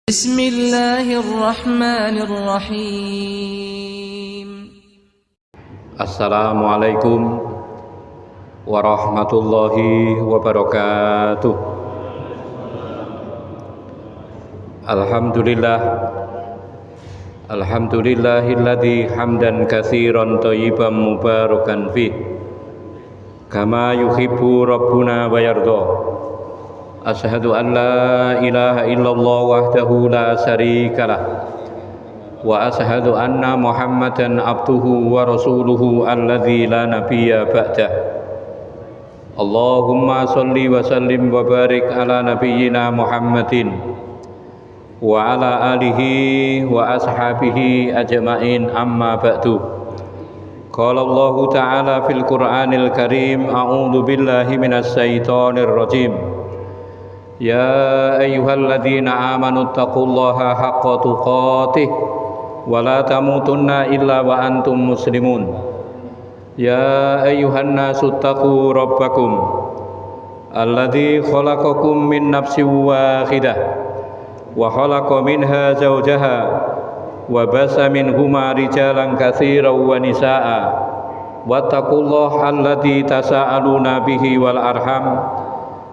Bismillahirrahmanirrahim. Assalamualaikum warahmatullahi wabarakatuh. Alhamdulillahilladzi hamdan katsiran thayyiban mubarakan fih kama yuhibbu rabbuna wa yarda. Asyhadu an la ilaha illallah wahdahu la syarikalah wa asyhadu anna Muhammadan abduhu wa rasuluhu alladzi la nabiyya ba'dah. Allahumma shalli wa sallim wa barik ala nabiyyina Muhammadin wa ala alihi wa ashabihi ajma'in, amma ba'du. Qala Allah ta'ala fil Qur'anil Karim, a'udzu billahi minasy syaithanir rajim. Ya ayyuhalladzina amanu taqullaha haqqa tuqatih wa la tamutunna illa wa antum muslimun. Ya ayyuhan nasu taqu rabbakum alladzi khalaqakum min nafsin wahidah wa khalaqa minha zawjaha wa basa minhuma rijalan katsiran wa nisaa'a wattaqullaha alladzi tasaaluna bihi wal arham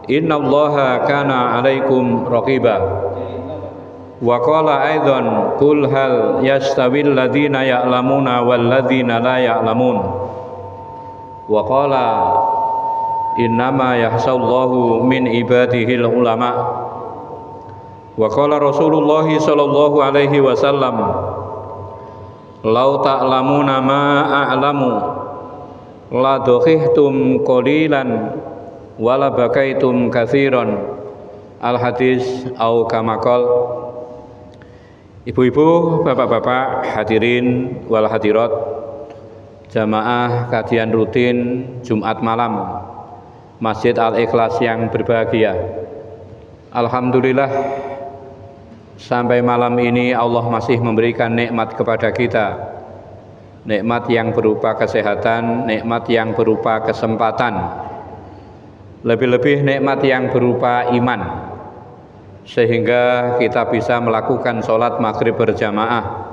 innallaha kana 'alaikum raqiba. Wa qala aidan qul hal yastawil ladzina ya'lamuna wal ladzina la ya'lamun. Wa qala innama yahsallahu min ibadihil ulama. Wa qala Rasulullah sallallahu alaihi wasallam, law ta'lamuna ma a'lamu la dhakhihtum qalilan wala bakaitum katsiran. Al hadis au kamakol. Ibu-ibu, bapak-bapak, hadirin wal hadirat, jamaah kajian rutin Jumat malam Masjid Al-Ikhlas yang berbahagia. Alhamdulillah, sampai malam ini Allah masih memberikan nikmat kepada kita. Nikmat yang berupa kesehatan, nikmat yang berupa kesempatan, lebih-lebih nikmat yang berupa iman, sehingga kita bisa melakukan sholat maghrib berjamaah,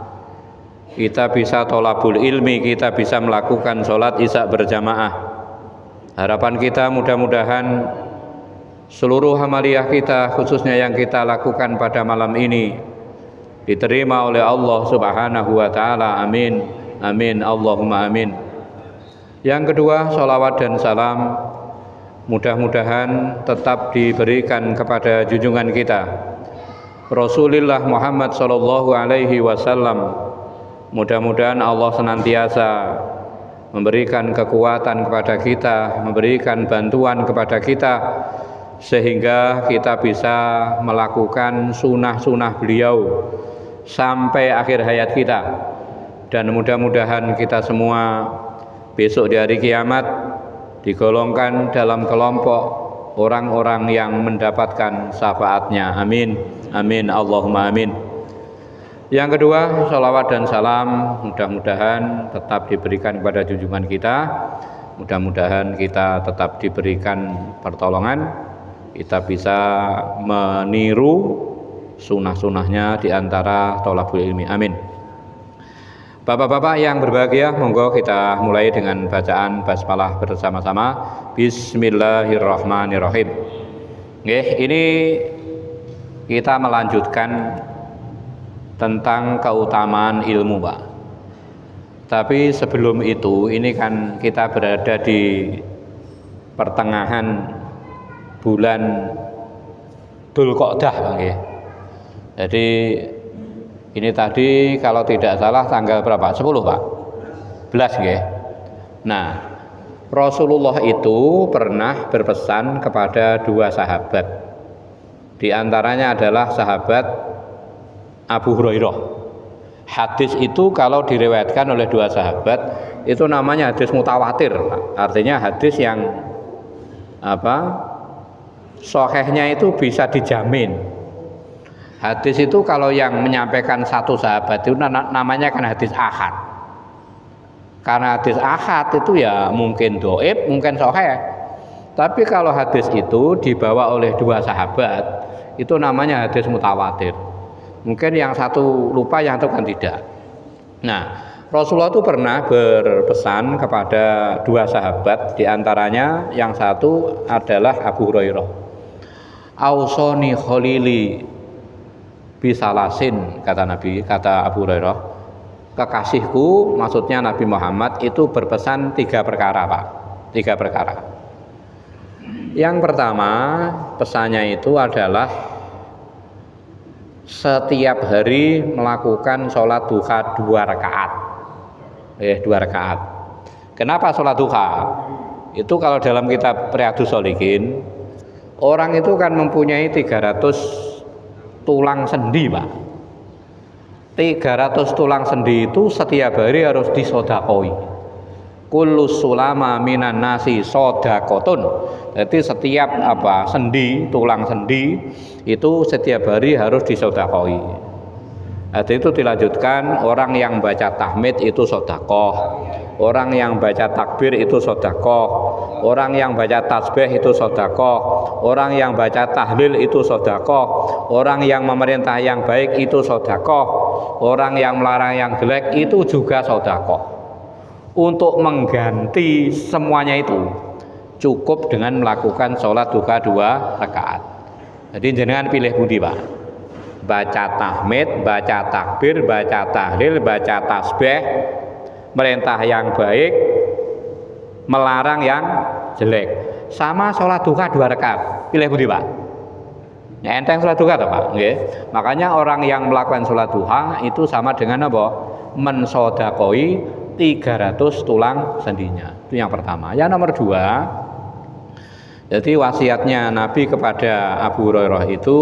kita bisa tholabul ilmi, kita bisa melakukan sholat isya berjamaah. Harapan kita mudah-mudahan seluruh amaliyah kita, khususnya yang kita lakukan pada malam ini, diterima oleh Allah subhanahu wa ta'ala. Amin, amin, Allahumma amin. Yang kedua, sholawat dan salam mudah-mudahan tetap diberikan kepada junjungan kita Rasulullah Muhammad sallallahu alaihi wasallam. Mudah-mudahan Allah senantiasa memberikan kekuatan kepada kita, memberikan bantuan kepada kita, sehingga kita bisa melakukan sunnah-sunnah beliau sampai akhir hayat kita. Dan mudah-mudahan kita semua besok di hari kiamat digolongkan dalam kelompok orang-orang yang mendapatkan syafaatnya. Amin, amin, Allahumma amin. Yang kedua, sholawat dan salam mudah-mudahan tetap diberikan kepada junjungan kita. Mudah-mudahan kita tetap diberikan pertolongan, kita bisa meniru sunnah-sunnahnya di antara tholabul ilmi. Amin. Bapak-bapak yang berbahagia, monggo kita mulai dengan bacaan basmalah bersama-sama. Bismillahirrahmanirrahim. Nggih, ini kita melanjutkan tentang keutamaan ilmu, Pak. Tapi sebelum itu, ini kan kita berada di pertengahan bulan Dzulqa'dah, Pak nggih. Jadi ini tadi kalau tidak salah tanggal berapa? 10, Pak? 11 nggih. Nah, Rasulullah itu pernah berpesan kepada dua sahabat. Di antaranya adalah sahabat Abu Hurairah. Hadis itu kalau diriwayatkan oleh dua sahabat itu namanya hadis mutawatir, Pak. Artinya hadis yang sahihnya itu bisa dijamin. Hadis itu kalau yang menyampaikan satu sahabat itu namanya kan hadis ahad. Karena hadis ahad itu ya mungkin dhaif, mungkin sahih. Tapi kalau hadis itu dibawa oleh dua sahabat, itu namanya hadis mutawatir. Mungkin yang satu lupa, yang satu kan tidak. Nah, Rasulullah itu pernah berpesan kepada dua sahabat, diantaranya yang satu adalah Abu Hurairah. Ausoni khalili bisalasin, kata Nabi, kata Abu Hurairah, kekasihku, maksudnya Nabi Muhammad itu berpesan 3 perkara, Pak. 3 perkara. Yang pertama, pesannya itu adalah setiap hari melakukan sholat duha 2 rakaat. 2 rakaat. Kenapa sholat duha? Itu kalau dalam kitab Riyadhus Shalihin, orang itu kan mempunyai 300 tulang sendi, Pak. 300 tulang sendi itu setiap hari harus disodakoi. Kullu sulama minan nasi sodakotun. Jadi setiap sendi, tulang sendi itu setiap hari harus disodakoi. Jadi itu dilanjutkan, orang yang baca tahmid itu sodakoh, orang yang baca takbir itu sodakoh, orang yang baca tasbih itu sodakoh, orang yang baca tahlil itu sodakoh, orang yang memerintah yang baik itu sodakoh, orang yang melarang yang jelek itu juga sodakoh. Untuk mengganti semuanya itu cukup dengan melakukan sholat duha 2 rakaat. Jadi jenengan pilih budi, Pak. Baca tahmid, baca takbir, baca tahlil, baca tasbih, merintah yang baik, melarang yang jelek, sama sholat duha 2 rakaat. Pilih budi, Pak. Ya, enteng sholat duha, Pak. Okay. Makanya orang yang melakukan sholat duha itu sama dengan apa? Mensodakoi 300 tulang sendinya. Itu yang pertama. Yang nomor 2, jadi wasiatnya Nabi kepada Abu Hurairah itu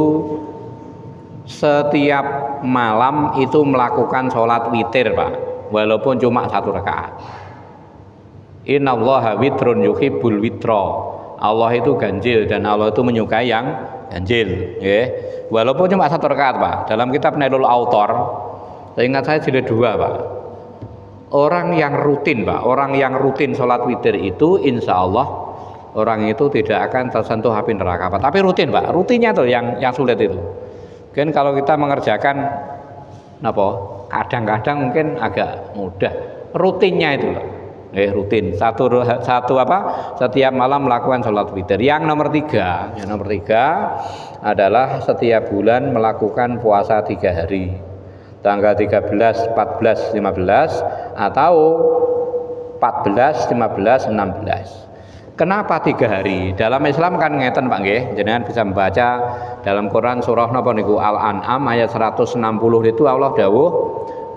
setiap malam itu melakukan sholat witir, Pak, walaupun cuma 1 rakaat. Innallaha witrun yuhibbul witra. Allah itu ganjil dan Allah itu menyukai yang ganjil, ya. Walaupun cuma 1 rakaat, Pak. Dalam kitab Nailul Autor, seingat saya jilid 2, Pak. Orang yang rutin, Pak, orang yang rutin sholat witir itu insya Allah orang itu tidak akan tersentuh api neraka, Pak. Tapi rutin, Pak, rutinnya tuh yang sulit itu. Mungkin kalau kita mengerjakan kadang-kadang mungkin agak mudah. Rutinnya itu loh. Rutin. Setiap malam melakukan sholat witir. Yang nomor 3 adalah setiap bulan melakukan puasa 3 hari. Tanggal 13, 14, 15 atau 14, 15, 16. Kenapa 3 hari? Dalam Islam kan ngeten, Pak nggih. Jenengan bisa membaca dalam Quran surah napa niku Al-An'am ayat 160 itu Allah dawuh,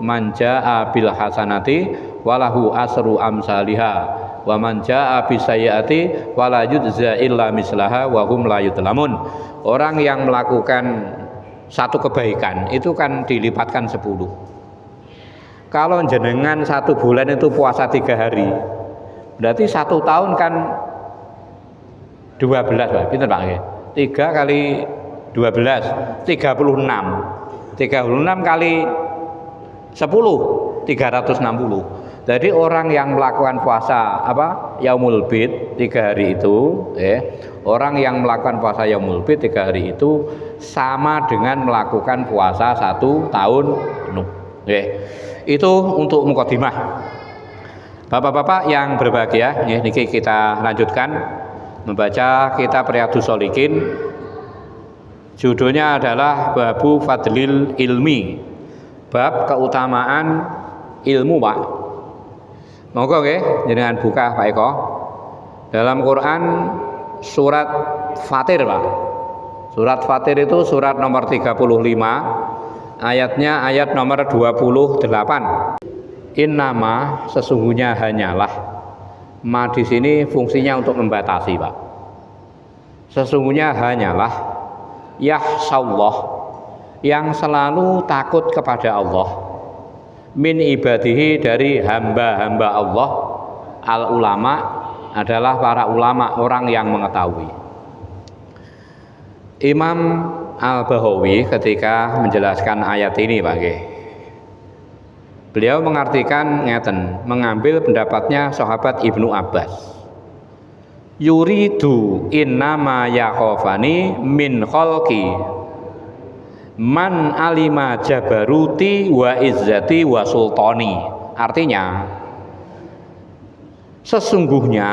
"Man jaa'a bil hasanati walahu asru amsalihha wa man jaa'a bis sayyiati wala yujza illa mislaha wa hum la yudlamun." Orang yang melakukan satu kebaikan itu kan dilipatkan 10. Kalau jenengan 1 bulan itu puasa 3 hari, berarti 1 tahun kan 12, Pak. Pinten, Pak nggih? 3 kali 12 36. 36 kali 10 360. Jadi orang yang melakukan puasa Yaumul Bid 3 hari itu, orang yang melakukan puasa Yaumul Bid 3 hari itu sama dengan melakukan puasa 1 tahun penuh. Itu untuk mukadimah. Bapak-bapak yang berbahagia, niki kita lanjutkan membaca kitab Riyadhus Shalihin. Judulnya adalah Babu Fadlil Ilmi, bab keutamaan ilmu, Pak. Monggo nggih jenengan buka, Pak Eko. Dalam Quran surat Fatir, Pak. Surat Fatir itu surat nomor 35, ayatnya ayat nomor 28. Innama, sesungguhnya hanyalah. Ma di sini fungsinya untuk membatasi, Pak. Sesungguhnya hanyalah yahsallah, yang selalu takut kepada Allah, min ibadihi, dari hamba-hamba Allah, al ulama adalah para ulama, orang yang mengetahui. Imam Al-Bahawi ketika menjelaskan ayat ini, Pak nggih, beliau mengartikan ngeten, mengambil pendapatnya sahabat Ibnu Abbas. Yuridu innama yakhafani min khalqi, Man alima jabaruti wa izzati wa sultani. Artinya sesungguhnya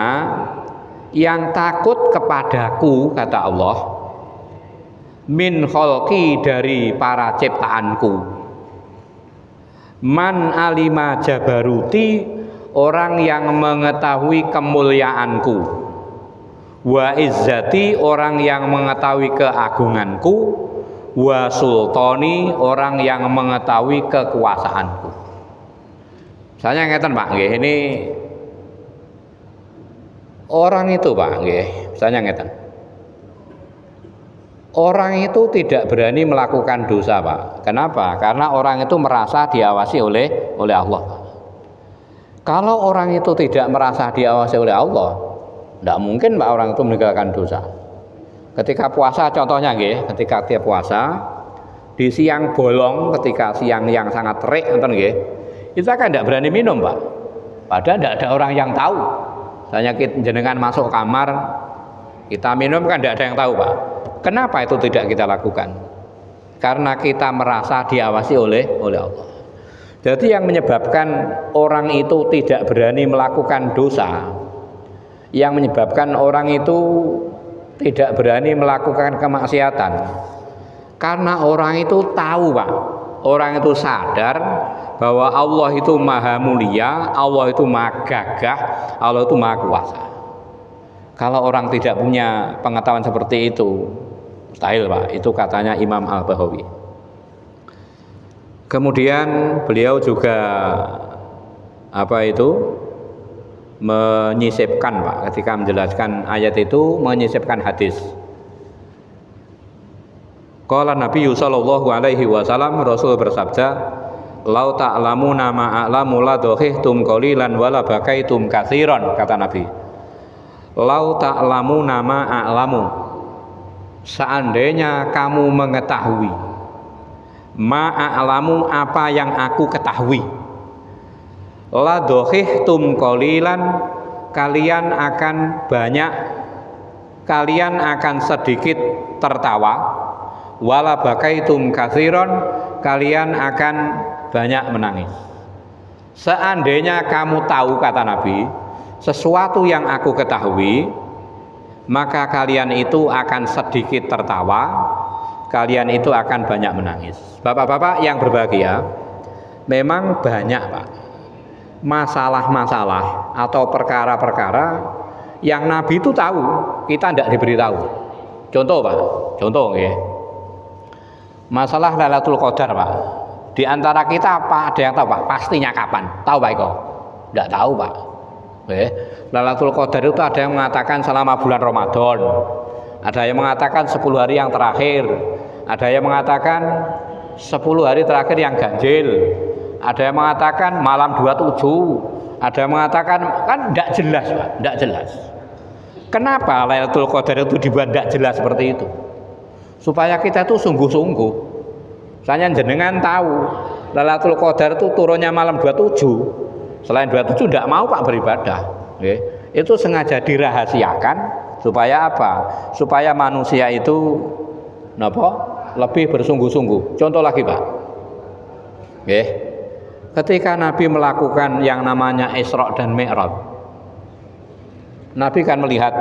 yang takut kepadaku, kata Allah, min kholqi, dari para ciptaanku. Man alima jabaruti, orang yang mengetahui kemuliaanku. Wa izzati, orang yang mengetahui keagunganku. Wa sultani, orang yang mengetahui kekuasaanku. Misalnya ngeten Pak, nggih, ini orang itu Pak, nggih, misalnya ngeten. Orang itu tidak berani melakukan dosa Pak. Kenapa? Karena orang itu merasa diawasi oleh Allah. Kalau orang itu tidak merasa diawasi oleh Allah, tidak mungkin Pak orang itu meninggalkan dosa. Ketika puasa contohnya nggih, ketika dia puasa di siang bolong, ketika siang yang sangat terik enten nggih, kita kan tidak berani minum Pak. Padahal tidak ada orang yang tahu. Misalnya kita jenengan masuk kamar, kita minum kan tidak ada yang tahu Pak. Kenapa itu tidak kita lakukan? Karena kita merasa diawasi oleh Allah. Jadi yang menyebabkan orang itu tidak berani melakukan dosa, yang menyebabkan orang itu tidak berani melakukan kemaksiatan, karena orang itu tahu Pak, orang itu sadar bahwa Allah itu maha mulia, Allah itu maha gagah, Allah itu maha kuasa. Kalau orang tidak punya pengetahuan seperti itu, mustahil Pak. Itu katanya Imam Al-Bahawi. Kemudian beliau juga menyisipkan Pak, ketika menjelaskan ayat itu menyisipkan hadis. Qala Nabi sallallahu alaihi wasallam, Rasul bersabda, "Lau ta'lamuna ma a'lamu la dhakhtum qalilan wa la bakaitum katsiran," kata Nabi. Lau ta'lamuna ma a'lamu, seandainya kamu mengetahui, ma a'lamu, apa yang aku ketahui, la dhakhtum qalilan, kalian akan sedikit tertawa, wala bakaitum katsiran, kalian akan banyak menangis. Seandainya kamu tahu, kata Nabi, sesuatu yang aku ketahui, maka kalian itu akan sedikit tertawa, kalian itu akan banyak menangis. Bapak-bapak yang berbahagia, memang banyak Pak masalah-masalah atau perkara-perkara yang Nabi itu tahu, kita tidak diberitahu. Contoh Pak, contoh ya, masalah Lailatul Qadar Pak. Di antara kita apa ada yang tahu Pak? Pastinya kapan? Tahu Pak Eko? Tidak tahu Pak. Lailatul Qadar itu ada yang mengatakan selama bulan Ramadan, ada yang mengatakan 10 hari yang terakhir, ada yang mengatakan 10 hari terakhir yang ganjil, ada yang mengatakan malam 27, ada yang mengatakan, kan tidak jelas Pak, tidak jelas. Kenapa Lailatul Qadar itu dibuat tidak jelas seperti itu? Supaya kita itu sungguh-sungguh. Saya jenengan tahu Lailatul Qadar itu turunnya malam 27. Selain 27 tidak mau Pak beribadah. Itu sengaja dirahasiakan supaya apa? Supaya manusia itu lebih bersungguh-sungguh. Contoh lagi Pak. Ketika Nabi melakukan yang namanya Isra dan Mi'raj, Nabi kan melihat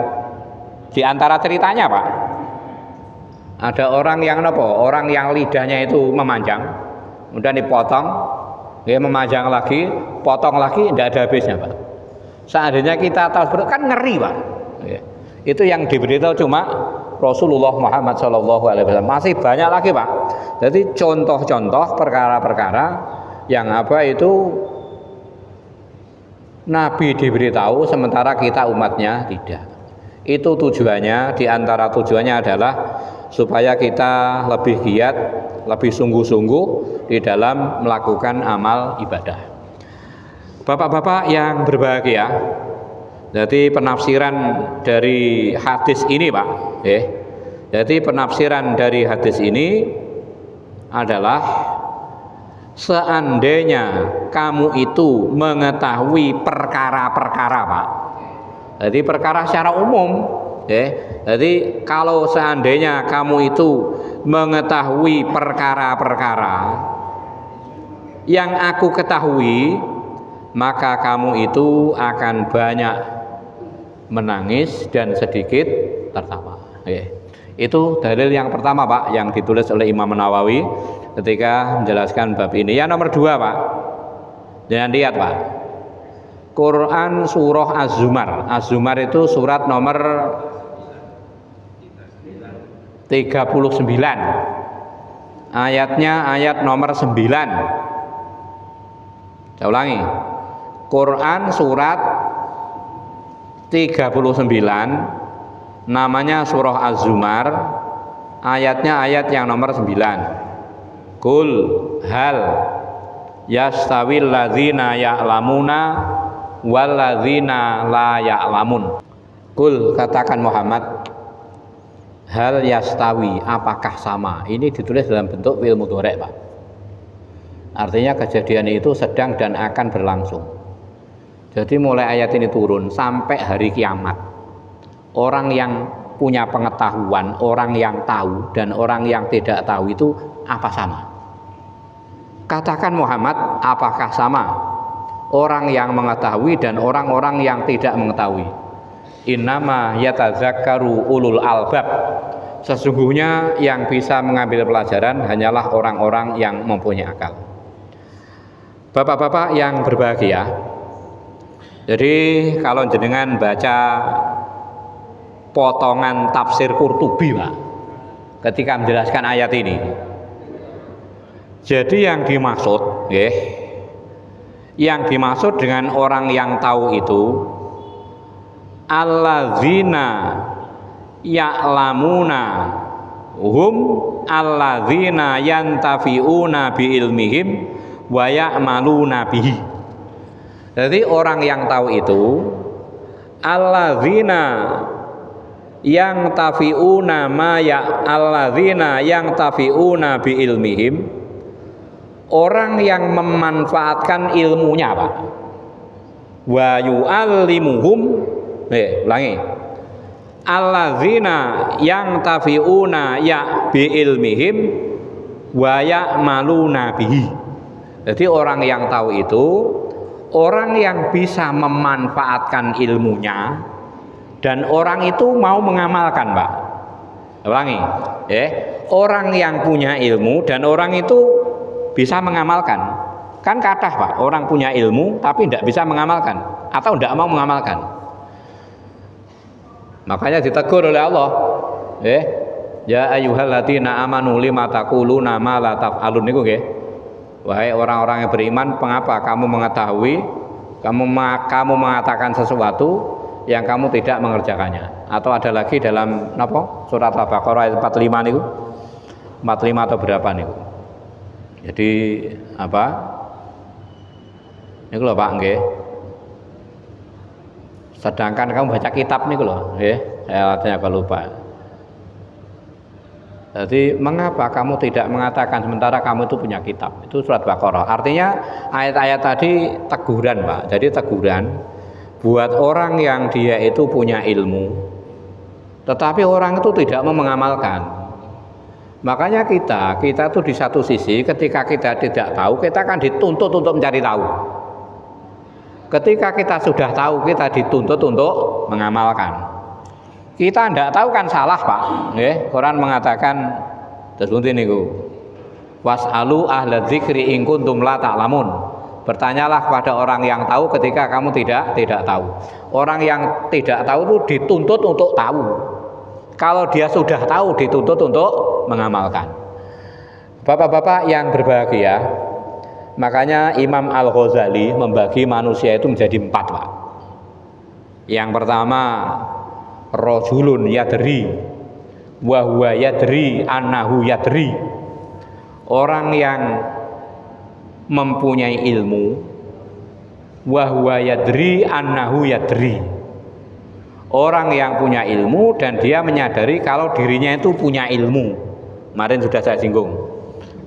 di antara ceritanya Pak, ada orang yang orang yang lidahnya itu memanjang, kemudian dipotong, memanjang lagi, potong lagi, tidak ada habisnya Pak. Seandainya kita tahu, kan ngeri Pak. Itu yang diberitahu cuma Rasulullah Muhammad SAW. Masih banyak lagi Pak. Jadi contoh-contoh perkara-perkara yang itu Nabi diberitahu sementara kita umatnya tidak. Itu tujuannya, diantara tujuannya adalah supaya kita lebih giat, lebih sungguh-sungguh di dalam melakukan amal ibadah. Bapak-bapak yang berbahagia, jadi penafsiran dari hadis ini Pak, jadi penafsiran dari hadis ini adalah seandainya kamu itu mengetahui perkara-perkara Pak, jadi perkara secara umum, jadi kalau seandainya kamu itu mengetahui perkara-perkara yang aku ketahui, maka kamu itu akan banyak menangis dan sedikit tertawa. Itu dalil yang pertama Pak, yang ditulis oleh Imam Nawawi ketika menjelaskan bab ini. Yang nomor 2 Pak, jangan lihat Pak, Quran surah Az-Zumar. Az-Zumar itu surat nomor 39, ayatnya ayat nomor 9. Saya ulangi, Quran surat 39, namanya surah Az-Zumar, ayatnya ayat yang nomor 9. Qul hal yastawil ladzina ya'lamuna wal ladzina la ya'lamun. Qul, katakan Muhammad, hal yastawi, apakah sama? Ini ditulis dalam bentuk fi'il mudhari' Pak. Artinya kejadian itu sedang dan akan berlangsung. Jadi mulai ayat ini turun sampai hari kiamat, orang yang punya pengetahuan, orang yang tahu dan orang yang tidak tahu itu apa sama? Katakan Muhammad, apakah sama orang yang mengetahui dan orang-orang yang tidak mengetahui? Innama yatadzakkaru ulul albab, sesungguhnya yang bisa mengambil pelajaran hanyalah orang-orang yang mempunyai akal. Bapak-bapak yang berbahagia, jadi kalau jenengan baca potongan tafsir Qurtubi Pak, ketika menjelaskan ayat ini, jadi yang dimaksud dengan orang yang tahu itu alladzina ya'lamuna hum alladzina yantafi'una bi ilmihim wa ya'maluna bihi. Jadi orang yang tahu itu alladzina yang tafi'una ma ya alladzina yang tafi'una bi ilmihim, orang yang memanfaatkan ilmunya Pak. Wa yu'allimuhum, ulangi, alladzina yang tafi'una ya bi ilmihim wa ya'maluna bihi. Jadi orang yang tahu itu orang yang bisa memanfaatkan ilmunya dan orang itu mau mengamalkan Pak. Ulangi, orang yang punya ilmu dan orang itu bisa mengamalkan. Kan kathah Pak, orang punya ilmu tapi tidak bisa mengamalkan atau tidak mau mengamalkan. Makanya ditegur oleh Allah, ya ayyuhalladzina amanu lima taquluna ma la taf'alun niku nggih. Wahai orang-orang yang beriman, mengapa kamu mengetahui, kamu mengatakan sesuatu yang kamu tidak mengerjakannya? Atau ada lagi dalam surat Al-Baqarah ayat 45 niku, 45 atau berapa niku. Jadi apa? Niku lho Pak nggih. Sedangkan kamu baca kitab niku lho, nggih. Saya agak lupa. Jadi mengapa kamu tidak mengatakan sementara kamu itu punya kitab? Itu surat Baqarah. Artinya ayat-ayat tadi teguran Pak. Jadi teguran buat orang yang dia itu punya ilmu, tetapi orang itu tidak mau mengamalkan. Makanya kita tuh di satu sisi ketika kita tidak tahu, kita akan dituntut untuk mencari tahu. Ketika kita sudah tahu, kita dituntut untuk mengamalkan. Kita tidak tahu kan salah Pak. Quran mengatakan tersebut niku. Was'alu ahla dzikri in kuntum la ta'lamun. Bertanyalah kepada orang yang tahu ketika kamu tidak tahu. Orang yang tidak tahu itu dituntut untuk tahu. Kalau dia sudah tahu, dituntut untuk mengamalkan. Bapak-bapak yang berbahagia, makanya Imam Al-Ghazali membagi manusia itu menjadi 4 Pak. Yang pertama, rajulun yadri wa huwa yadri annahu yadri, orang yang mempunyai ilmu, wa huwa yadri annahu yadri, orang yang punya ilmu dan dia menyadari kalau dirinya itu punya ilmu. Kemarin sudah saya singgung,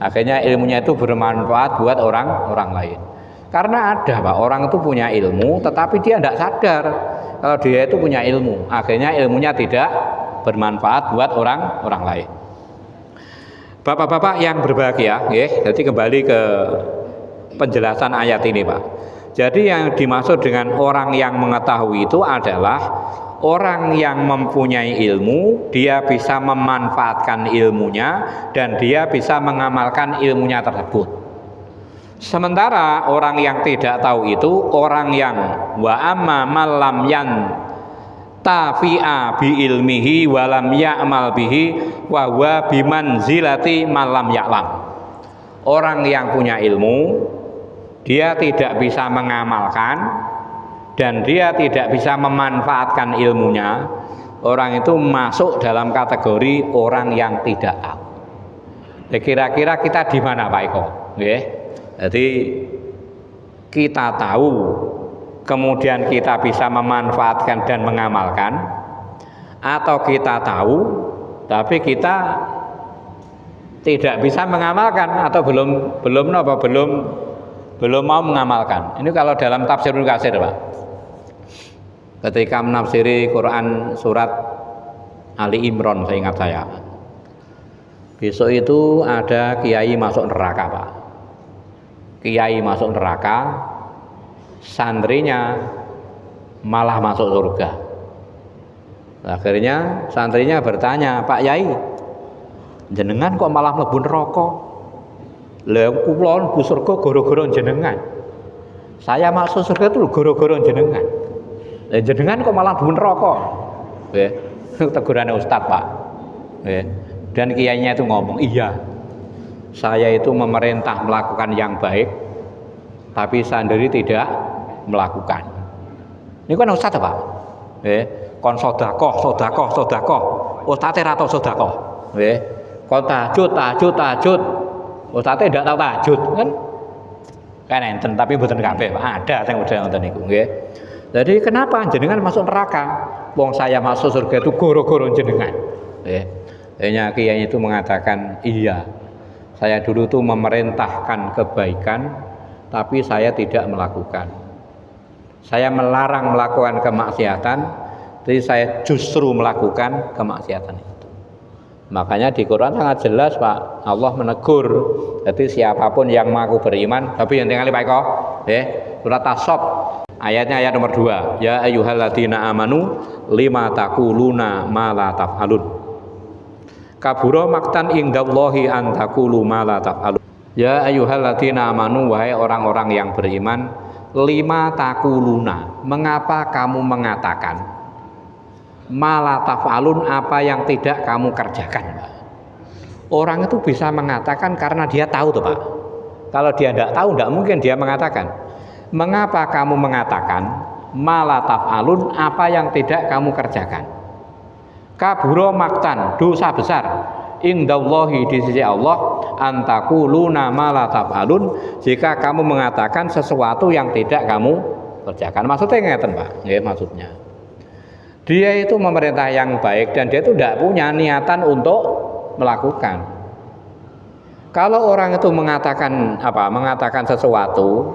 akhirnya ilmunya itu bermanfaat buat orang lain. Karena ada Pak, orang itu punya ilmu tetapi dia tidak sadar kalau dia itu punya ilmu, akhirnya ilmunya tidak bermanfaat buat orang lain. Bapak-bapak yang berbahagia, jadi kembali ke penjelasan ayat ini, Pak. Jadi yang dimaksud dengan orang yang mengetahui itu adalah orang yang mempunyai ilmu, dia bisa memanfaatkan ilmunya dan dia bisa mengamalkan ilmunya tersebut. Sementara orang yang tidak tahu itu orang yang wa amma malam yan tafi'a bi ilmihi walam ya'mal bihi wa huwa bimanzilati malam ya'lam. Orang yang punya ilmu, dia tidak bisa mengamalkan dan dia tidak bisa memanfaatkan ilmunya, orang itu masuk dalam kategori orang yang tidak tahu. Kira-kira kita di mana, Pak Eko? Jadi kita tahu, kemudian kita bisa memanfaatkan dan mengamalkan, atau kita tahu tapi kita tidak bisa mengamalkan atau belum mau mengamalkan. Ini kalau dalam tafsirul Katsir, Pak. Ketika menafsiri Quran surat Ali Imran, saya ingat saya. Besok itu ada kiai masuk neraka, Pak. Kiai masuk neraka, santrinya malah masuk surga. Akhirnya santrinya bertanya, "Pak Yai, jenengan kok malah mlebu neraka? Lha kula mlebu surga gara-gara jenengan. Saya masuk surga itu gara-gara jenengan. Lah jenengan kok malah mlebu neraka?" Tegurane ustaz, Pak. Dan kiainya itu ngomong, "Iya, saya itu memerintah melakukan yang baik, tapi sendiri tidak melakukan." Ini kan ustaz, Pak. Kon sedekah. Ustaz ora tau sedekah. Kon tahajud. Ustaz tidak tahu tahajud, kan enten, tapi mboten kabeh, Pak. Ada sing model ngoten niku, nggih. Jadi kenapa jenengan masuk neraka? Wong saya masuk surga itu gara-gara jenengan. Kiai itu mengatakan, "Iya, saya dulu tuh memerintahkan kebaikan, tapi saya tidak melakukan. Saya melarang melakukan kemaksiatan, jadi saya justru melakukan kemaksiatan itu." Makanya di Quran sangat jelas, Pak, Allah menegur. Jadi siapapun yang mengaku beriman, tapi yang tinggal Pak Eko, surat As-Saff, ayatnya ayat nomor 2. Ya ayyuhalladzina amanu lima taquluna ma la taf'alun. Kabura maktan indallahi an taqulu ma la taf'alun. Ya ayyuhalladzina amanu, wahai orang-orang yang beriman, lima taquluna, mengapa kamu mengatakan ma la taf'alun, apa yang tidak kamu kerjakan, Pak. Orang itu bisa mengatakan karena dia tahu tuh, Pak. Kalau dia tidak tahu, tidak mungkin dia mengatakan. Mengapa kamu mengatakan ma la taf'alun, apa yang tidak kamu kerjakan? Kabura maktan, dosa besar, indallahi, di sisi Allah, antaquluna ma la taf'alun, jika kamu mengatakan sesuatu yang tidak kamu kerjakan. Maksudnya ngeten, Pak. Maksudnya dia itu memerintah yang baik dan dia itu tidak punya niatan untuk melakukan. Kalau orang itu mengatakan sesuatu,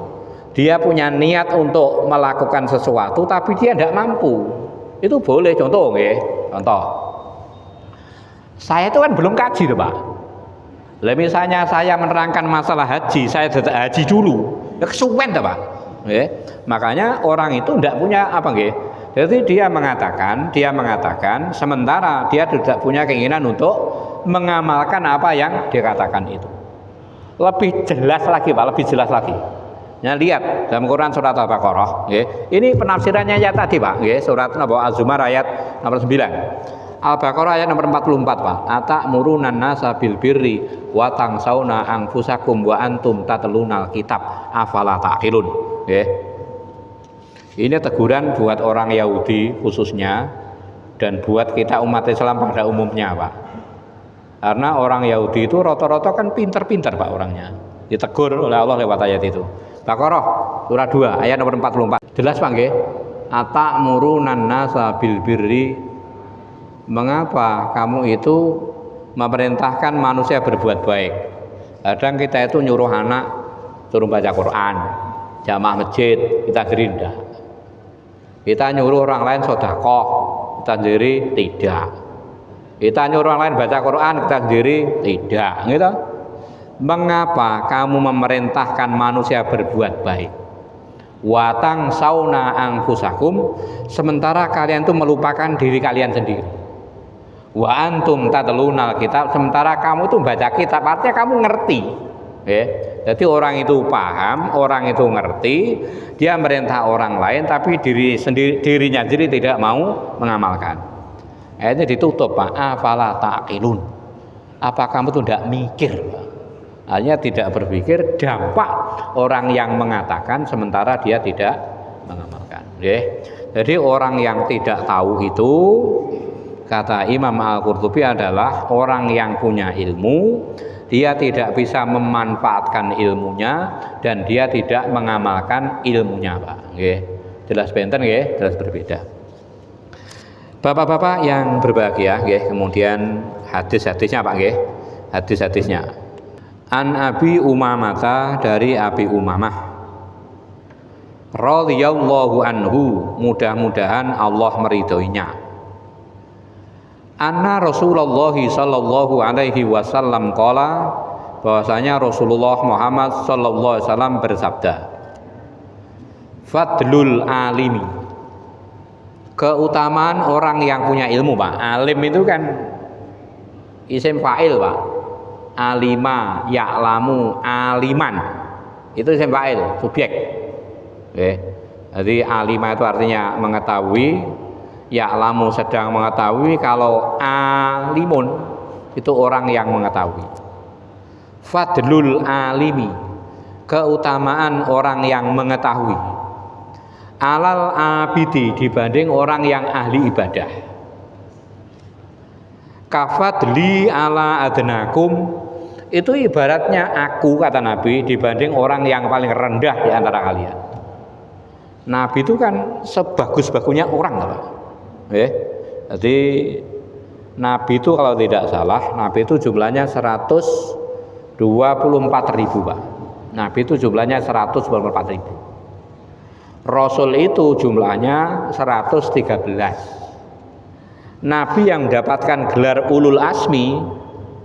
dia punya niat untuk melakukan sesuatu tapi dia tidak mampu, itu boleh. Contoh, saya itu kan belum kaji tuh, Pak. Lah misalnya saya menerangkan masalah haji, saya haji dulu, ya kesuwen tuh, Pak. Makanya orang itu tidak punya jadi dia mengatakan sementara dia tidak punya keinginan untuk mengamalkan apa yang dikatakan itu. Lebih jelas lagi, Pak, lebih jelas lagi. Ya, lihat dalam Quran surat Al-Baqarah, ini penafsirannya ya tadi, Pak, surat Az-Zumar ayat nomor 9. Al-Baqarah ayat nomor 44, Pak. Atamuruna nasa bil birri wa tangsawna anfusakum wa antum tatlunal kitab afala taqilun. Ini teguran buat orang Yahudi khususnya dan buat kita umat Islam pada umumnya, Pak. Karena orang Yahudi itu rata-rata kan pinter-pinter, Pak, orangnya. Ditegur oleh Allah lewat ayat itu. Baqarah surah 2 ayat nomor 44. Jelas, Pak, nggih? Atamuruna nasa bil birri, mengapa kamu itu memerintahkan manusia berbuat baik? Kadang kita itu nyuruh anak suruh baca Quran, jamaah masjid, kita gerinda. Kita nyuruh orang lain sedekah, kita sendiri tidak. Kita nyuruh orang lain baca Quran, kita sendiri tidak, gitu. Mengapa kamu memerintahkan manusia berbuat baik? Watang sauna angfusakum, sementara kalian itu melupakan diri kalian sendiri. Wa antum tatlunal kitab, sementara kamu itu baca kitab, artinya kamu ngerti. Jadi orang itu paham, orang itu ngerti, dia merintah orang lain, tapi dirinya sendiri tidak mau mengamalkan. Akhirnya ditutup, Pak. Afala ta'qilun. Apa kamu tuh tidak mikir, Pak? Hanya tidak berpikir dampak orang yang mengatakan sementara dia tidak mengamalkan. Jadi orang yang tidak tahu itu, kata Imam Al-Qurtubi, adalah orang yang punya ilmu, dia tidak bisa memanfaatkan ilmunya dan dia tidak mengamalkan ilmunya, Pak. Jelas benten, jelas berbeda. Bapak-bapak yang berbahagia, kemudian hadis-hadisnya, Pak, hadis-hadisnya. An Abi Umamah, dari Abi Umamah radhiyallahu anhu, mudah-mudahan Allah meridhoinya. Anna Rasulullah sallallahu alaihi wasallam qala, bahwasanya Rasulullah Muhammad sallallahu alaihi wasallam bersabda, fadlul alimi, keutamaan orang yang punya ilmu, Pak. Alim itu kan isim fa'il, Pak. Alima, ya'lamu, aliman, itu isim fa'il, subjek. Jadi alima itu artinya mengetahui, ya'lamu sedang mengetahui, kalau alimun itu orang yang mengetahui. Fadlul alimi, keutamaan orang yang mengetahui, alal abidi, dibanding orang yang ahli ibadah. Kafadli ala adnakum, itu ibaratnya aku, kata Nabi, dibanding orang yang paling rendah di antara kalian. Nabi itu kan sebagus-bagusnya orang, Pak. Jadi Nabi itu kalau tidak salah, Nabi itu jumlahnya 124.000, Pak. Nabi itu jumlahnya 124.000. Rasul itu jumlahnya 113. Nabi yang mendapatkan gelar ulul asmi,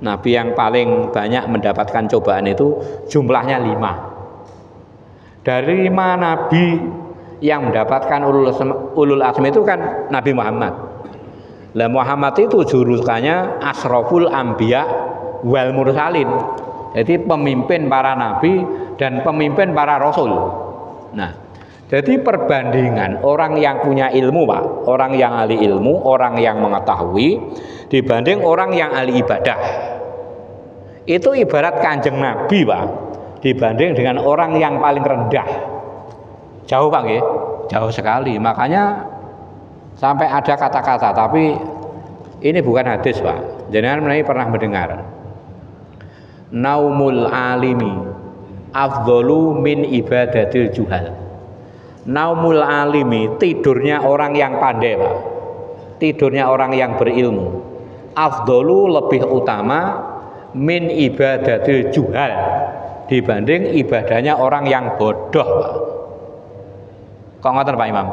Nabi yang paling banyak mendapatkan cobaan itu jumlahnya 5. Dari 5 Nabi yang mendapatkan ulul asmi itu kan Nabi Muhammad. Lah Muhammad itu julukannya asroful anbiya wal mursalin. Jadi pemimpin para nabi dan pemimpin para rasul. Nah, jadi perbandingan orang yang punya ilmu, Pak, orang yang ahli ilmu, orang yang mengetahui, dibanding orang yang ahli ibadah, itu ibarat Kanjeng Nabi, Pak, dibanding dengan orang yang paling rendah. Jauh, Pak, jauh sekali. Makanya sampai ada kata-kata, tapi ini bukan hadis, Pak. Jangan pernah mendengar. Naumul alimi afdhalu min ibadatil juhal. Naumul alimi, tidurnya orang yang pandai, Pak, tidurnya orang yang berilmu, afdhalu, lebih utama, min ibadatil juhal, dibanding ibadahnya orang yang bodoh, Pak. Kok ngoten, Pak Imam?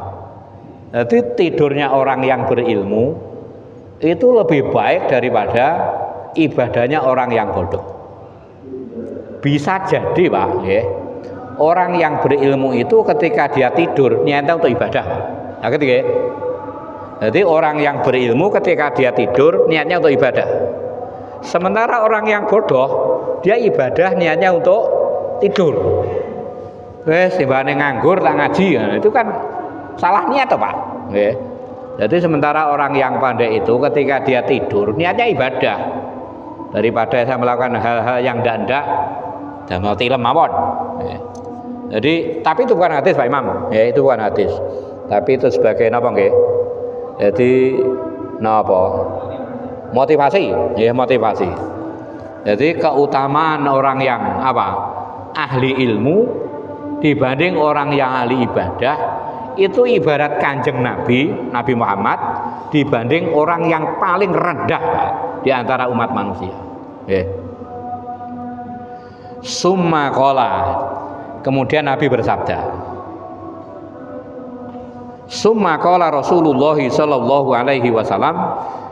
Jadi tidurnya orang yang berilmu itu lebih baik daripada ibadahnya orang yang bodoh. Bisa jadi, Pak, orang yang berilmu itu ketika dia tidur niatnya untuk ibadah. Nah, jadi orang yang berilmu ketika dia tidur niatnya untuk ibadah. Sementara orang yang bodoh, dia ibadah niatnya untuk tidur. Timbane nganggur tak ngaji, nah, itu kan salah niat, Pak. Jadi sementara orang yang pandai itu ketika dia tidur niatnya ibadah, daripada saya melakukan hal-hal yang ndak dan mau tilem mawon. Jadi tapi itu bukan hadis, Pak Imam. Itu bukan hadis. Tapi itu sebagai napa nggih? Jadi napa? Motivasi, motivasi. Jadi keutamaan orang yang ahli ilmu dibanding orang yang ahli ibadah itu ibarat Kanjeng Nabi Muhammad dibanding orang yang paling rendah di antara umat manusia. Summa qala, kemudian Nabi bersabda, summa qala Rasulullah sallallahu alaihi wasallam,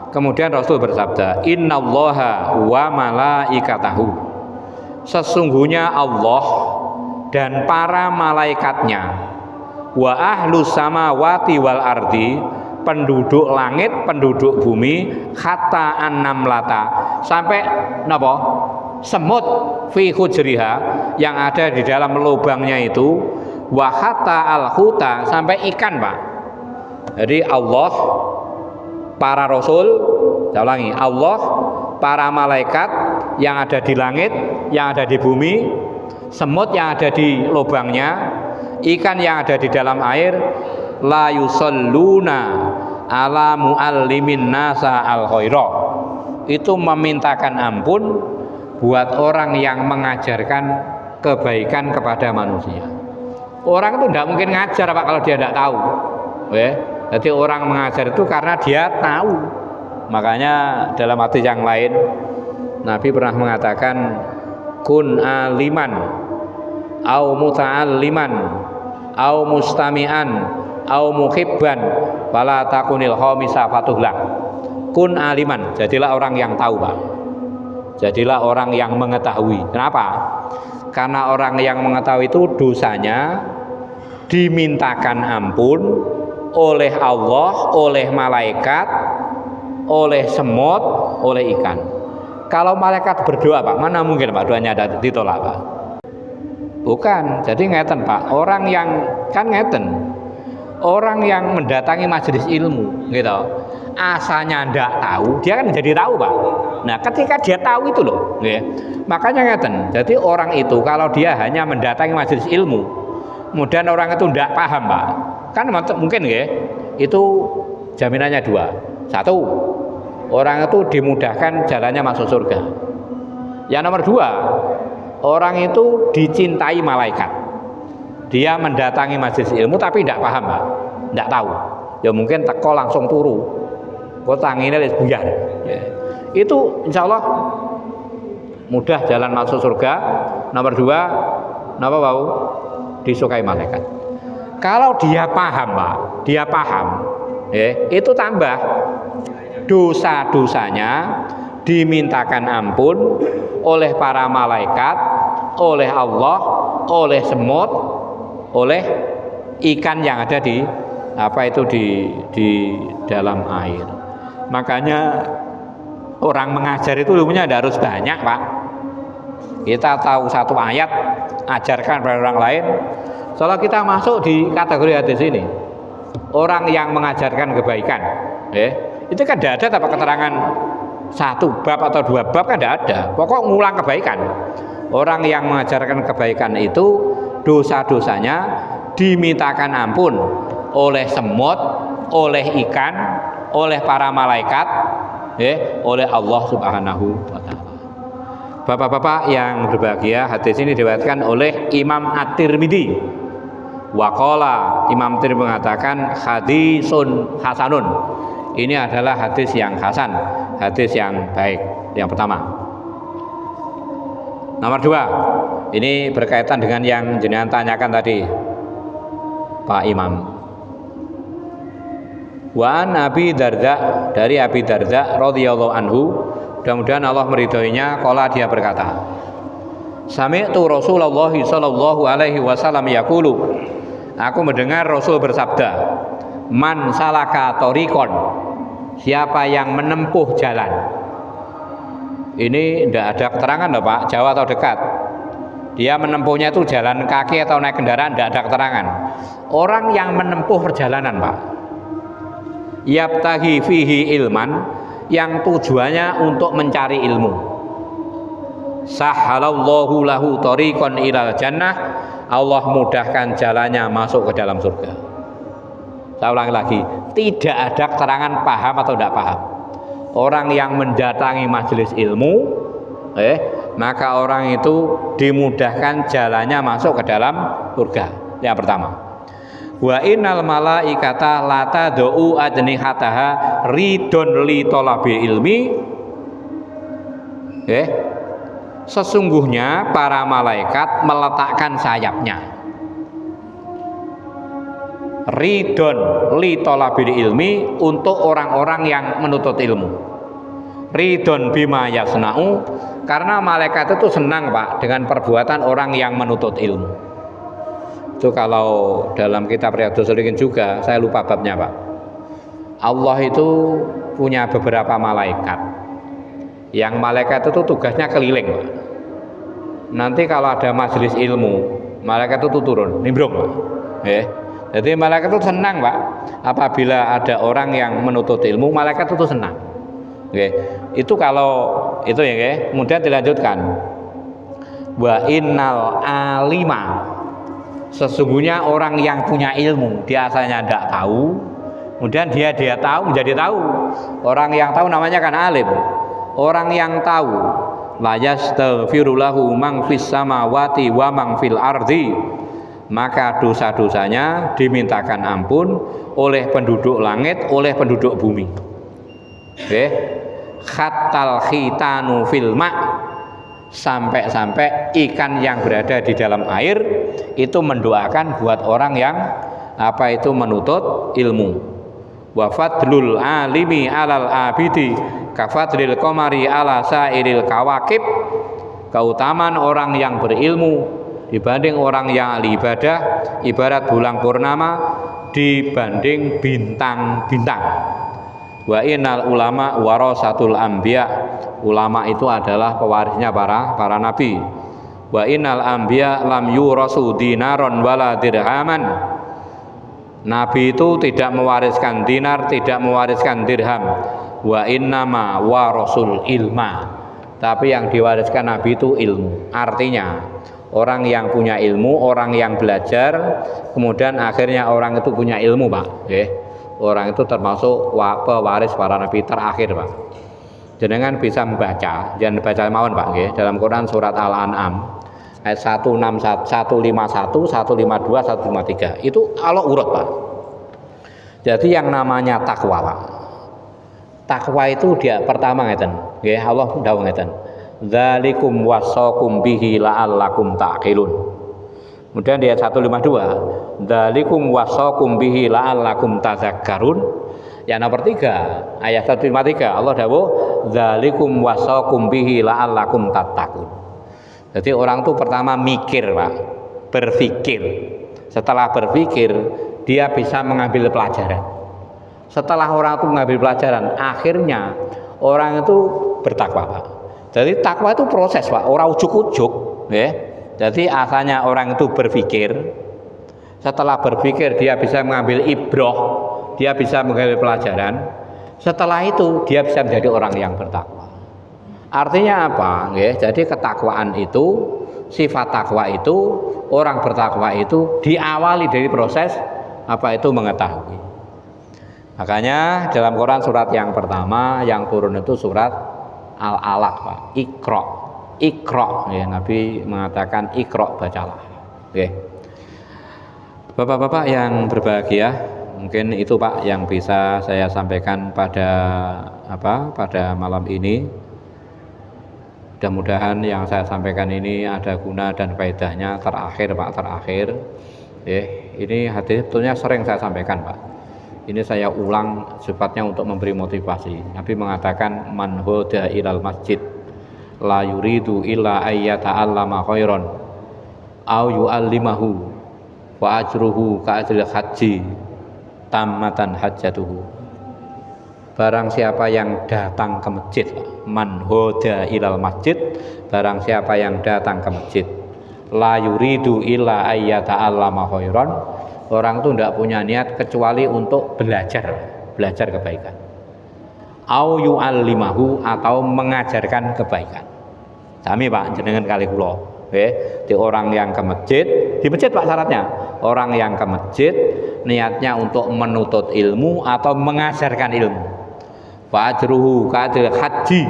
Kemudian Rasul bersabda, innallaha wa malaikatahu, sesungguhnya Allah dan para malaikatnya, wa ahlus samawati wal ardi, penduduk langit, penduduk bumi, hatta annamlata, sampai napa? Semut fi hujriha, yang ada di dalam lubangnya itu, wa hatta al-huta, sampai ikan, Pak. Jadi Allah, para rasul, saya ulangi, Allah, para malaikat yang ada di langit, yang ada di bumi, semut yang ada di lubangnya, ikan yang ada di dalam air, la yusalluna ala muallimin nasa al khaira, itu memintakan ampun buat orang yang mengajarkan kebaikan kepada manusia. Orang itu tidak mungkin ngajar, Pak, kalau dia tidak tahu. Jadi orang mengajar itu karena dia tahu. Makanya dalam hadis yang lain Nabi pernah mengatakan, kun aliman au muta'alliman au mustami'an au muhibban fala takunil khamisa fatuhlak. Kun aliman, jadilah orang yang tahu, Pak. Jadilah orang yang mengetahui. Kenapa? Karena orang yang mengetahui itu dosanya dimintakan ampun oleh Allah, oleh malaikat, oleh semut, oleh ikan. Kalau malaikat berdoa, Pak, mana mungkin, Pak, doanya ada ditolak, Pak? Bukan. Jadi ngeten, Pak, orang yang kan ngeten, orang yang mendatangi majelis ilmu, gitu, asalnya ndak tahu, dia kan jadi tahu, Pak. Nah, ketika dia tahu itu loh, ya, makanya ngeten. Jadi orang itu kalau dia hanya mendatangi majelis ilmu, kemudian orang itu ndak paham, Pak, kan mungkin, ya, itu jaminannya dua. Satu, orang itu dimudahkan jalannya masuk surga. Yang nomor dua, orang itu dicintai malaikat. Dia mendatangi majelis ilmu tapi tidak paham, Pak, tidak tahu. Ya mungkin teko langsung turu, kok tangine wis buyar. Ya. Itu insya Allah mudah jalan masuk surga. Nomor dua, napa bau? Disukai malaikat. Kalau dia paham, Pak, dia paham, ya, itu tambah dosa-dosanya dimintakan ampun oleh para malaikat, oleh Allah, oleh semut, oleh ikan yang ada di di dalam air. Makanya orang mengajar itu ilmunya tidak harus banyak, Pak. Kita tahu satu ayat, ajarkan pada orang lain. Soalnya kita masuk di kategori hadis ini, orang yang mengajarkan kebaikan, itu kan tidak ada tanpa keterangan satu bab atau dua bab, kan tidak ada. Pokok ngulang kebaikan. Orang yang mengajarkan kebaikan itu dosa-dosanya dimintakan ampun oleh semut, oleh ikan, oleh para malaikat, oleh Allah Subhanahu wa Ta'ala. Bapak-bapak yang berbahagia, hadis ini diriwayatkan oleh Imam At-Tirmidzi. Waqala, Imam Tirmidzi mengatakan hadisun hasanun. Ini adalah hadis yang hasan, hadis yang baik. Yang pertama. Nomor dua, ini berkaitan dengan yang jenengan tanyakan tadi, Pak Imam. Wa an Abi Darda, dari Abi Darda radhiyallahu anhu, mudah-mudahan Allah meridhoinya, qala, dia berkata, sami'tu Rasulullah sallallahu alaihi wasallam yaqulu, aku mendengar Rasul bersabda, man salaka thoriqon, siapa yang menempuh jalan. Ini tidak ada keterangan loh, Pak, jauh atau dekat. Dia menempuhnya itu jalan kaki atau naik kendaraan, tidak ada keterangan. Orang yang menempuh perjalanan, Pak, yabtaghi fihi ilman, yang tujuannya untuk mencari ilmu, sahhalallahu lahu thoriqan ilal jannah, Allah mudahkan jalannya masuk ke dalam surga. Saya ulangi lagi, tidak ada keterangan paham atau tidak paham. Orang yang mendatangi majelis ilmu, maka orang itu dimudahkan jalannya masuk ke dalam surga. Yang pertama, wa innal malaikata la tad'u ajnihataha ridon li talabi ilmi. Sesungguhnya para malaikat meletakkan sayapnya. ridon li talabil ilmi, untuk orang-orang yang menuntut ilmu. Ridon bima yasna'u, karena malaikat itu senang Pak dengan perbuatan orang yang menuntut ilmu. Itu kalau dalam kitab Riyadhus Shalihin juga, saya lupa babnya Pak. Allah itu punya beberapa malaikat. Yang malaikat itu tugasnya keliling Pak. Nanti kalau ada majelis ilmu, malaikat itu turun, nimbrung Pak. Jadi malaikat itu senang Pak. Apabila ada orang yang menuntut ilmu, malaikat itu senang. Itu kalau itu ya. Kemudian dilanjutkan. Wa innal alima, sesungguhnya orang yang punya ilmu, dia asalnya tidak tahu, kemudian dia tahu menjadi tahu. Orang yang tahu namanya kan alim. Orang yang tahu, la yastaghfiru lahu man fis samawati wa man fil ardi, maka dosa-dosanya dimintakan ampun oleh penduduk langit, oleh penduduk bumi. Khattal khitanu fil ma, sampai-sampai ikan yang berada di dalam air itu mendoakan buat orang yang menuntut ilmu. Wa fadlul alimi alal abidi kafadlil qamari ala sairil kawakib, keutamaan orang yang berilmu dibanding orang yang ahli ibadah ibarat bulan purnama dibanding bintang-bintang. Wa innal ulama warasatul anbiya, ulama itu adalah pewarisnya para nabi. Wa innal anbiya lam yurasu dinaron wala dirhaman, nabi itu tidak mewariskan dinar, tidak mewariskan dirham. Wa innama warasul ilma, tapi yang diwariskan nabi itu ilmu. Artinya orang yang punya ilmu, orang yang belajar, kemudian akhirnya orang itu punya ilmu Pak. Orang itu termasuk pewaris para nabi terakhir Pak. Jenengan bisa membaca, jangan baca mawon Pak, dalam Quran surat Al-An'am ayat 151, 151, 152, 153 itu Allah urut Pak. Jadi yang namanya takwa Pak, takwa itu dia pertama ngeten, Allah dawuh ngeten, dzalikum wasaqum bihi la'allakum ta'qilun. Kemudian di ayat 152, dzalikum wasaqum bihi la'allakum tadzakkarun. Yang nomor 3, ayat 153, Allah dawuh dzalikum wasaqum bihi la'allakum tattaqun. Jadi orang itu pertama mikir Pak, berpikir. Setelah berpikir, dia bisa mengambil pelajaran. Setelah orang itu mengambil pelajaran, akhirnya orang itu bertakwa Pak. Jadi takwa itu proses Pak, orang ujuk-ujuk, Jadi asalnya orang itu berpikir, setelah berpikir dia bisa mengambil ibroh, dia bisa mengambil pelajaran. Setelah itu dia bisa menjadi orang yang bertakwa. Artinya apa? Jadi ketakwaan itu, sifat takwa itu, orang bertakwa itu diawali dari proses mengetahui. Makanya dalam Quran surat yang pertama yang turun itu surat Al-Alaq Pak, Iqra, Nabi mengatakan Iqra, bacalah. Bapak-bapak yang berbahagia, mungkin itu Pak yang bisa saya sampaikan pada malam ini. Mudah-mudahan yang saya sampaikan ini ada guna dan faedahnya. Terakhir Pak, ini hadis sebetulnya sering saya sampaikan Pak. Ini saya ulang sifatnya untuk memberi motivasi. Nabi mengatakan man hoda ilal masjid la yuridu illa ayyata'allama khairan au yu'allimahu wa ajruhu ka ajril haji tammatan hajjatuhu. Barang siapa yang datang ke masjid, man hoda ilal masjid, barang siapa yang datang ke masjid, la yuridu illa ayyata'allama khairan, orang itu tidak punya niat kecuali untuk belajar kebaikan. Au yu'allimahu, atau mengajarkan kebaikan. Sami Pak, jenengan kali kula. Di orang yang ke masjid, di masjid Pak syaratnya, orang yang ke masjid niatnya untuk menuntut ilmu atau mengajarkan ilmu. Fa ajruhu ka ajril haji,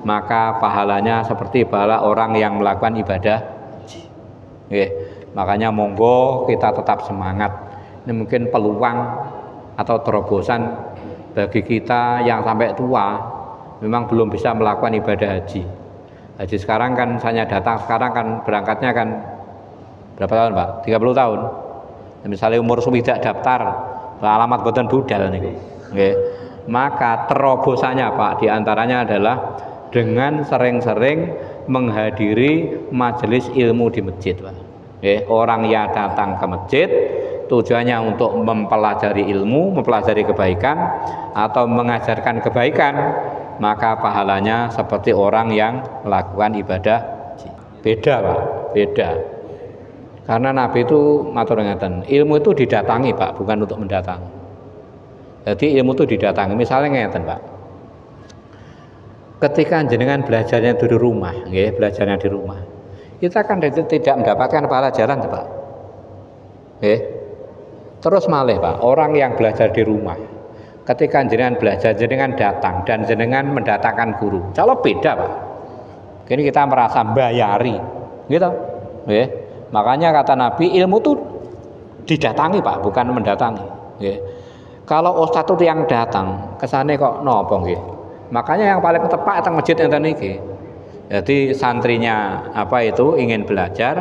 maka pahalanya seperti pahala orang yang melakukan ibadah haji. Makanya monggo kita tetap semangat. Ini mungkin peluang atau terobosan bagi kita yang sampai tua memang belum bisa melakukan ibadah haji. Haji sekarang kan saya datang sekarang kan berangkatnya kan berapa tahun Pak? 30 tahun. Misalnya umur swidak daftar alamat boten budal niku. Nggih. Maka terobosannya Pak diantaranya adalah dengan sering-sering menghadiri majelis ilmu di masjid Pak. Orang yang datang ke masjid tujuannya untuk mempelajari ilmu, mempelajari kebaikan atau mengajarkan kebaikan, maka pahalanya seperti orang yang melakukan ibadah. Beda Pak, beda. Karena Nabi itu matur ngeten, ilmu itu didatangi Pak, bukan untuk mendatangi. Jadi ilmu itu didatangi. Misalnya ngeten Pak, ketika jenengan belajarnya di rumah, belajarnya di rumah, kita kan tidak mendapatkan pelajaran Pak. Terus malih Pak, orang yang belajar di rumah, ketika jenengan belajar, jenengan datang dan jenengan mendatangkan guru, kalau beda Pak. Kini kita merasa bayari, gitu. Makanya kata Nabi, ilmu itu didatangi Pak, bukan mendatangi. Kalau ustadz itu yang datang, kesane kok nopo nggih. Makanya yang paling tepat datang masjid enten iki. Jadi santrinya ingin belajar,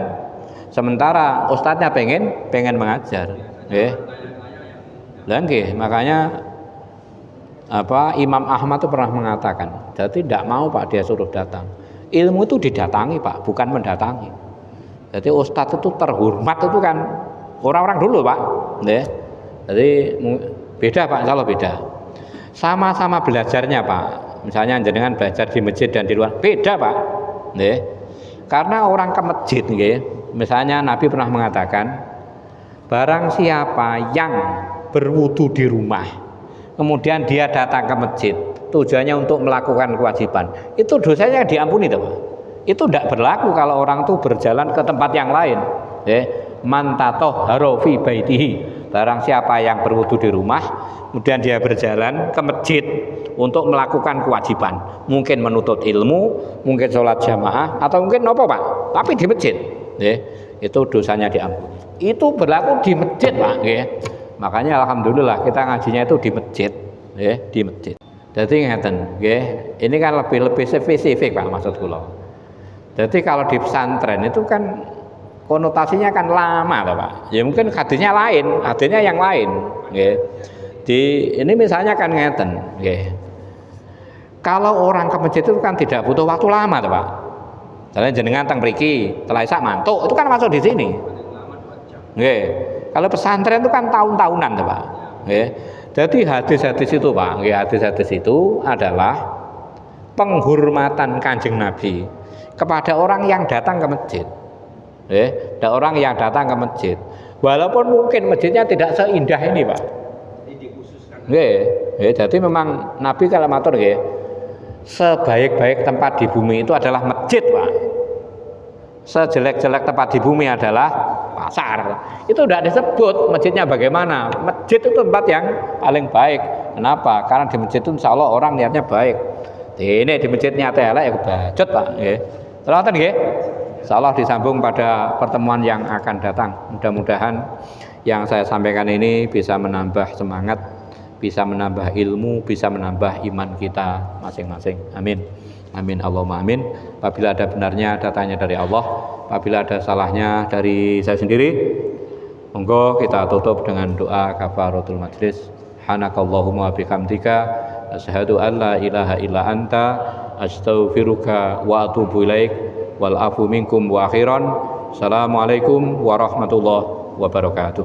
sementara ustadznya pengen mengajar. Nggih, makanya Imam Ahmad itu pernah mengatakan, jadi tidak mau Pak dia suruh datang. Ilmu itu didatangi Pak, bukan mendatangi. Jadi ustadz itu terhormat itu kan orang-orang dulu Pak. Jadi beda Pak, kalau beda. Sama-sama belajarnya Pak. Misalnya jenengan belajar di masjid dan di luar, beda Pak. Karena orang ke masjid, misalnya Nabi pernah mengatakan, barang siapa yang berwudu di rumah, kemudian dia datang ke masjid, tujuannya untuk melakukan kewajiban, itu dosanya diampuni Pak. Itu tidak berlaku kalau orang itu berjalan ke tempat yang lain. Man tatahhara fi baitihi, barang siapa yang berwudu di rumah kemudian dia berjalan ke masjid untuk melakukan kewajiban, mungkin menuntut ilmu, mungkin sholat jamaah, atau mungkin apa Pak, tapi di masjid, itu dosanya diampuni. Itu berlaku di masjid Pak. Makanya alhamdulillah kita ngajinya itu di masjid, di masjid. Jadi ngeten, ini kan lebih spesifik Pak maksud kula. Jadi kalau di pesantren itu kan konotasinya kan lama toh Pak. Ya mungkin hadisnya lain, hadisnya yang lain. Ini misalnya kan ngeten. Kalau orang ke masjid itu kan tidak butuh waktu lama toh Pak. Misalnya jenengan teng mriki, telah isak mantuk, itu kan masuk di sini. Kalau pesantren itu kan tahun-tahunan toh Pak. Jadi hadis-hadis itu Pak, hadis-hadis itu adalah penghormatan Kanjeng Nabi kepada orang yang datang ke masjid. Ada orang yang datang ke masjid, walaupun mungkin masjidnya tidak seindah ini Pak. Jadi memang Nabi kalau matur sebaik-baik tempat di bumi itu adalah masjid Pak. Sejelek-jelek tempat di bumi adalah pasar. Itu tidak disebut masjidnya bagaimana. Masjid itu tempat yang paling baik. Kenapa? Karena di masjid itu insya Allah orang niatnya baik. Ini di masjidnya elek ya kebacut Pak. Terus insyaallah disambung pada pertemuan yang akan datang. Mudah-mudahan yang saya sampaikan ini bisa menambah semangat, bisa menambah ilmu, bisa menambah iman kita masing-masing. Amin. Amin Allahumma amin. Apabila ada benarnya datanya dari Allah, apabila ada salahnya dari saya sendiri, monggo kita tutup dengan doa kafaratul majlis. Hanakallahumma bihamdika asyhadu an la ilaha illa anta astaghfiruka wa atubu ilaik wal afu minkum wa akhiran. Assalamualaikum warahmatullahi wabarakatuh.